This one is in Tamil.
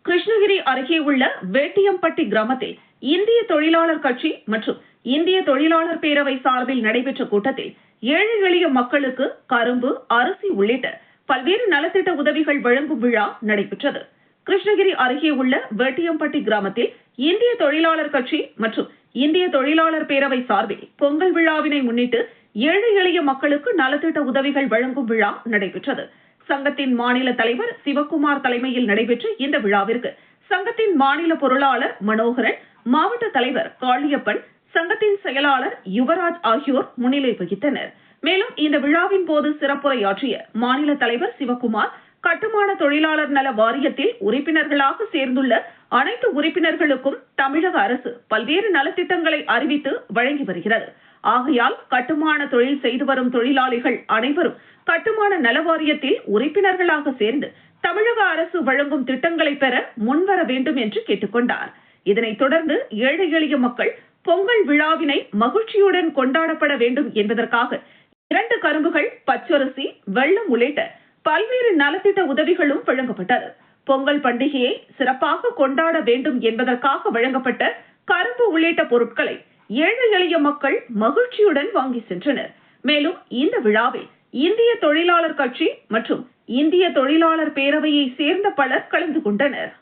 கிருஷ்ணகிரி அருகே உள்ள வேட்டியம்பட்டி கிராமத்தில் இந்திய தொழிலாளர் கட்சி மற்றும் இந்திய தொழிலாளர் பேரவை சார்பில் நடைபெற்ற கூட்டத்தில் ஏழை எளிய மக்களுக்கு கரும்பு, அரிசி உள்ளிட்ட பல்வேறு நலத்திட்ட உதவிகள் வழங்கும் விழா நடைபெற்றது. கிருஷ்ணகிரி அருகே உள்ள வேட்டியம்பட்டி கிராமத்தில் இந்திய தொழிலாளர் கட்சி மற்றும் இந்திய தொழிலாளர் பேரவை சார்பில் பொங்கல் விழாவினை முன்னிட்டு ஏழை எளிய மக்களுக்கு நலத்திட்ட உதவிகள் வழங்கும் விழா நடைபெற்றது. சங்கத்தின் மாநில தலைவர் சிவக்குமார் தலைமையில் நடைபெற்ற இந்த விழாவிற்கு சங்கத்தின் மாநில பொருளாளர் மனோகரன், மாவட்ட தலைவர் காளியப்பன், சங்கத்தின் செயலாளர் யுவராஜ் ஆகியோர் முன்னிலை வகித்தனர். மேலும் இந்த விழாவின் போது சிறப்புரையாற்றிய மாநில தலைவர் சிவக்குமார், கட்டுமான தொழிலாளர் நல வாரியத்தில் உறுப்பினர்களாக சேர்ந்துள்ள அனைத்து உறுப்பினர்களுக்கும் தமிழக அரசு பல்வேறு நலத்திட்டங்களை அறிவித்து வழங்கி வருகிறது. ஆகையால் கட்டுமான தொழில் செய்து வரும் தொழிலாளிகள் அனைவரும் கட்டுமான நல வாரியத்தில் உறுப்பினர்களாக சேர்ந்து தமிழக அரசு வழங்கும் திட்டங்களை பெற முன்வர வேண்டும் என்று கேட்டுக்கொண்டார். இதனைத் தொடர்ந்து ஏழை எளிய மக்கள் பொங்கல் விழாவினை மகிழ்ச்சியுடன் கொண்டாடப்பட வேண்டும் என்பதற்காக 2 கரும்புகள், பச்சரிசி, வெல்லம் உள்ளிட்ட பல்வேறு நலத்திட்ட உதவிகளும் வழங்கப்பட்டது. பொங்கல் பண்டிகையை சிறப்பாக கொண்டாட வேண்டும் என்பதற்காக வழங்கப்பட்ட கரும்பு உள்ளிட்ட பொருட்களை ஏழை எளிய மக்கள் மகிழ்ச்சியுடன் வாங்கி சென்றனர். மேலும் இந்த விழாவில் இந்திய தொழிலாளர் கட்சி மற்றும் இந்திய தொழிலாளர் பேரவையை சேர்ந்த பலர் கலந்து கொண்டனர்.